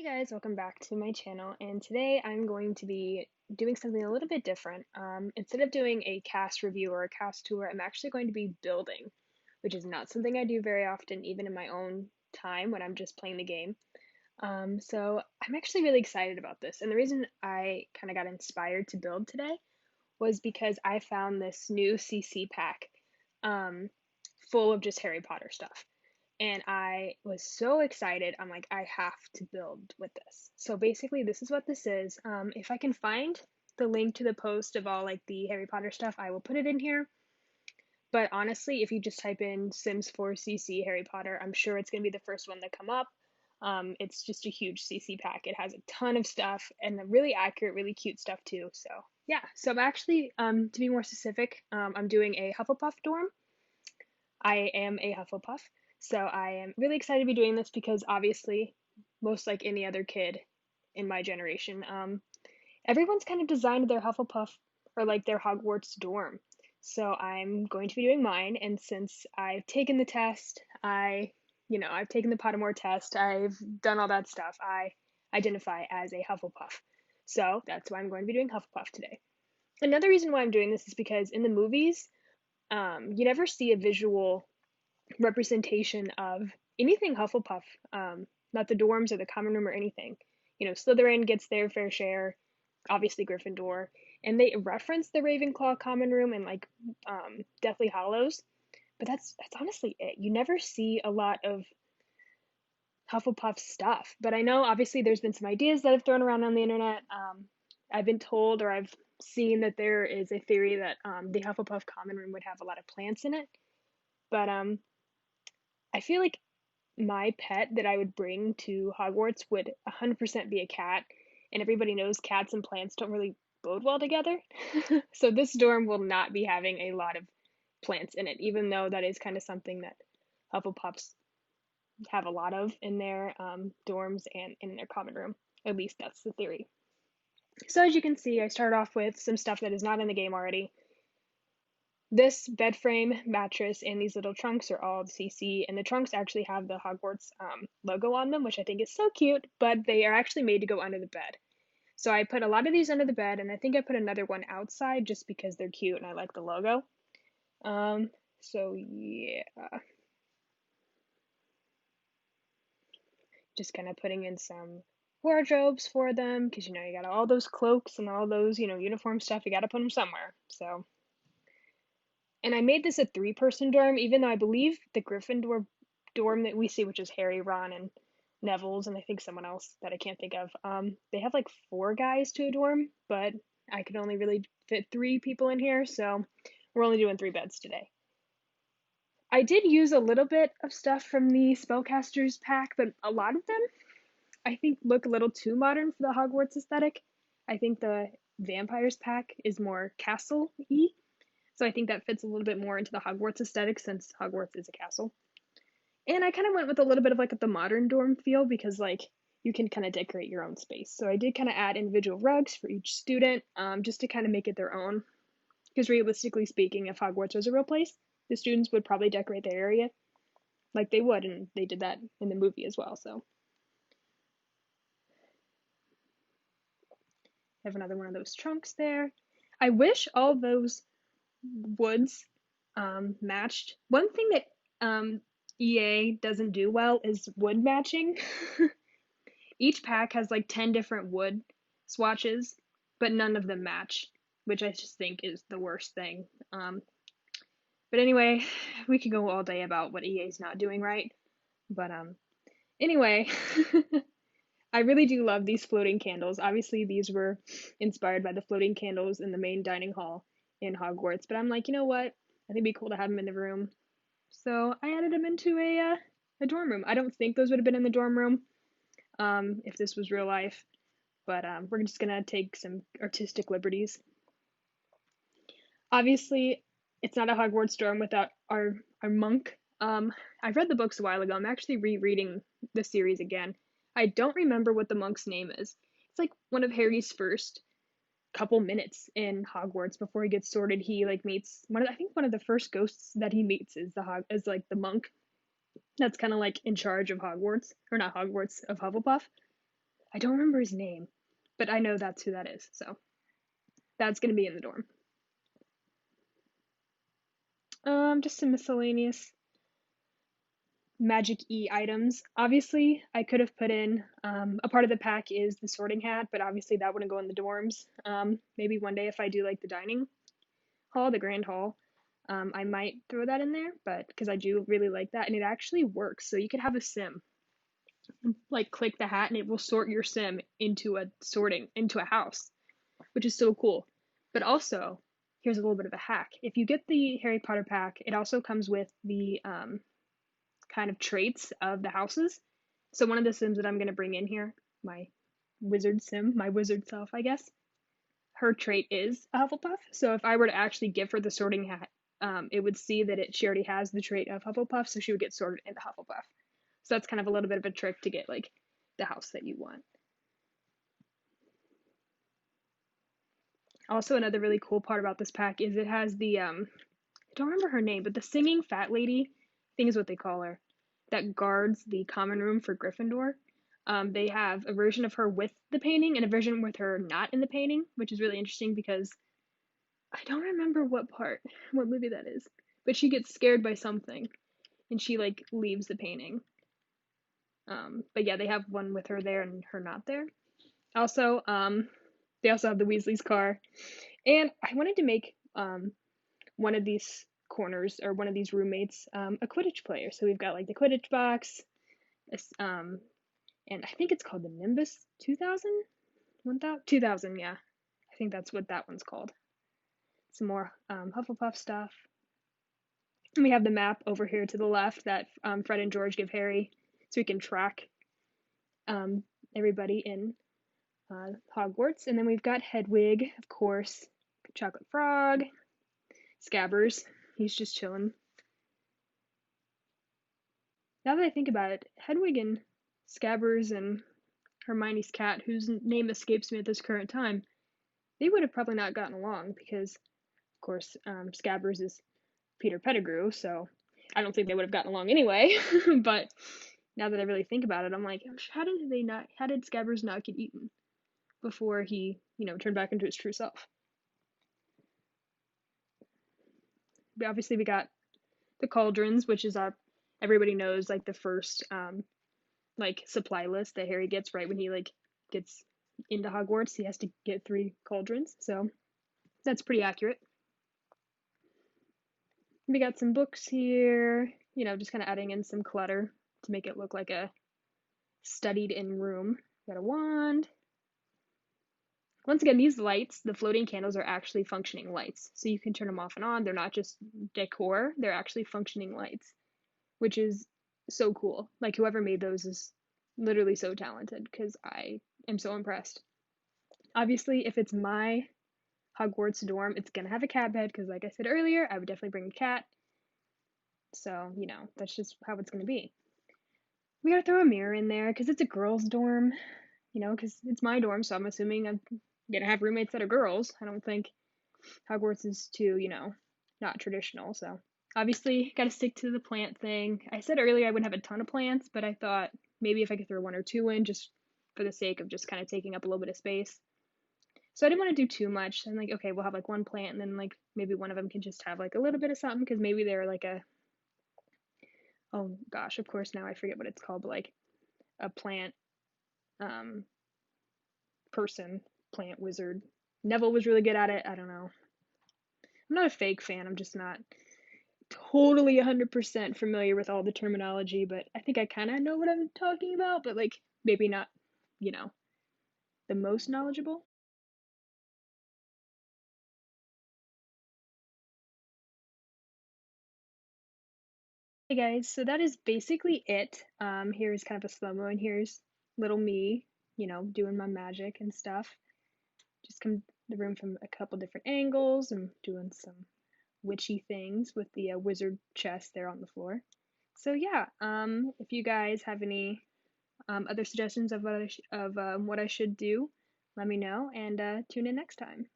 Guys, welcome back to my channel, and today I'm going to be doing something a little bit different. Instead of doing a cast review or a cast tour, I'm actually going to be building, which is not something I do very often, even in my own time when I'm just playing the game. So I'm actually really excited about this, and the reason I kind of got inspired to build today was because I found this new CC pack um, full of just Harry Potter stuff. And I was so excited. I'm like, I have to build with this. So basically, this is what this is. If I can find the link to the post of all like the Harry Potter stuff, I will put it in here. But honestly, if you just type in Sims 4 CC Harry Potter, I'm sure it's going to be the first one that come up. It's just a huge CC pack. It has a ton of stuff and really accurate, really cute stuff too. So yeah, so I'm actually, to be more specific, I'm doing a Hufflepuff dorm. I am a Hufflepuff, so I am really excited to be doing this because obviously, most like any other kid in my generation, everyone's kind of designed their Hufflepuff or like their Hogwarts dorm. So I'm going to be doing mine, and since I've taken the test, I've taken the Pottermore test, I've done all that stuff, I identify as a Hufflepuff. So that's why I'm going to be doing Hufflepuff today. Another reason why I'm doing this is because in the movies, you never see a visual representation of anything Hufflepuff, not the dorms or the common room or anything. Slytherin gets their fair share, obviously Gryffindor, and they reference the Ravenclaw common room and like Deathly Hallows, but that's honestly it. You never see a lot of Hufflepuff stuff. But I know obviously there's been some ideas that I've thrown around on the internet. I've been told or I've seen that there is a theory that the Hufflepuff common room would have a lot of plants in it. But I feel like my pet that I would bring to Hogwarts would 100% be a cat, and everybody knows cats and plants don't really bode well together. So this dorm will not be having a lot of plants in it, even though that is kind of something that Hufflepuffs have a lot of in their dorms and in their common room. At least that's the theory. So as you can see, I start off with some stuff that is not in the game already. This bed frame, mattress, and these little trunks are all CC, and the trunks actually have the Hogwarts logo on them, which I think is so cute, but they are actually made to go under the bed. So I put a lot of these under the bed, and I think I put another one outside just because they're cute and I like the logo. So yeah. Just kind of putting in some wardrobes for them, because you got all those cloaks and all those, uniform stuff, you gotta put them somewhere. So and I made this a 3-person dorm, even though I believe the Gryffindor dorm that we see, which is Harry, Ron, and Neville's, and I think someone else that I can't think of, they have like 4 guys to a dorm, but I could only really fit 3 people in here, so we're only doing 3 beds today. I did use a little bit of stuff from the Spellcasters pack, but a lot of them I think look a little too modern for the Hogwarts aesthetic. I think the Vampires pack is more castle-y, so I think that fits a little bit more into the Hogwarts aesthetic since Hogwarts is a castle. And I kind of went with a little bit of like the modern dorm feel because like you can kind of decorate your own space. So I did kind of add individual rugs for each student, just to kind of make it their own. Because realistically speaking, if Hogwarts was a real place, the students would probably decorate their area like they would, and they did that in the movie as well. So I have another one of those trunks there. I wish all those woods matched. One thing that EA doesn't do well is wood matching. Each pack has like 10 different wood swatches, but none of them match, which I just think is the worst thing. But anyway, we could go all day about what EA's not doing right. But anyway, I really do love these floating candles. Obviously, these were inspired by the floating candles in the main dining hall in Hogwarts, but I'm like, you know what? I think it'd be cool to have them in the room. So I added them into a dorm room. I don't think those would have been in the dorm room if this was real life, but we're just gonna take some artistic liberties. Obviously, it's not a Hogwarts dorm without our monk. I read the books a while ago. I'm actually rereading the series again. I don't remember what the monk's name is. It's like one of Harry's first couple minutes in Hogwarts before he gets sorted. He like meets I think one of the first ghosts that he meets is the monk that's kind of like in charge of Hogwarts, or not Hogwarts, of Hufflepuff. I don't remember his name, but I know that's who that is. So that's gonna be in the dorm. Just some miscellaneous magic items. Obviously, I could have put in a part of the pack is the sorting hat, but obviously that wouldn't go in the dorms. Maybe one day if I do like the dining hall, the grand hall, I might throw that in there, but because I do really like that and it actually works. So you could have a sim like click the hat and it will sort your sim into a house, which is so cool. But also, here's a little bit of a hack. If you get the Harry Potter pack, it also comes with the kind of traits of the houses. So one of the sims that I'm going to bring in here, my wizard sim, my wizard self, I guess, her trait is a Hufflepuff. So if I were to actually give her the sorting hat, it would see that she already has the trait of Hufflepuff, so she would get sorted into Hufflepuff. So that's kind of a little bit of a trick to get like the house that you want. Also, another really cool part about this pack is it has the I don't remember her name, but the singing fat lady, I think is what they call her, that guards the common room for Gryffindor. They have a version of her with the painting and a version with her not in the painting, which is really interesting because I don't remember what movie that is, but she gets scared by something and she like leaves the painting. But yeah, they have one with her there and her not there. Also, they also have the Weasley's car, and I wanted to make one of these corners or one of these roommates a Quidditch player. So we've got like the Quidditch box, and I think it's called the Nimbus 2000, 1000, 2000, yeah. I think that's what that one's called. Some more Hufflepuff stuff. And we have the map over here to the left that Fred and George give Harry so we can track everybody in Hogwarts. And then we've got Hedwig, of course, Chocolate Frog, Scabbers. He's just chilling. Now that I think about it, Hedwig and Scabbers and Hermione's cat, whose name escapes me at this current time, they would have probably not gotten along because, of course, Scabbers is Peter Pettigrew, so I don't think they would have gotten along anyway. But now that I really think about it, I'm like, how did Scabbers not get eaten before he, turned back into his true self? But obviously, we got the cauldrons, which is everybody knows like the first like supply list that Harry gets right when he like gets into Hogwarts. He has to get 3 cauldrons, so that's pretty accurate. We got some books here, just kind of adding in some clutter to make it look like a studied in room. Got a wand. Once again, these lights, the floating candles, are actually functioning lights. So you can turn them off and on. They're not just decor, they're actually functioning lights, which is so cool. Like, whoever made those is literally so talented because I am so impressed. Obviously, if it's my Hogwarts dorm, it's gonna have a cat bed because, like I said earlier, I would definitely bring a cat. So, that's just how it's gonna be. We gotta throw a mirror in there because it's a girls' dorm, because it's my dorm, so I'm assuming I'm gonna have roommates that are girls. I don't think Hogwarts is too, not traditional. So obviously, gotta stick to the plant thing. I said earlier I wouldn't have a ton of plants, but I thought maybe if I could throw 1 or 2 in just for the sake of just kind of taking up a little bit of space. So I didn't want to do too much. I'm like, okay, we'll have like 1 plant, and then like maybe one of them can just have like a little bit of something because maybe they're like oh gosh, of course now I forget what it's called, but like a plant um plant wizard. Neville was really good at it. I don't know. I'm not a fake fan. I'm just not totally 100% familiar with all the terminology, but I think I kind of know what I'm talking about, but like maybe not, the most knowledgeable. Hey guys, so that is basically it. Here's kind of a slow mo, and here's little me, doing my magic and stuff. Just come the room from a couple different angles and doing some witchy things with the wizard chest there on the floor. So yeah, if you guys have any other suggestions of what I should do, let me know and tune in next time.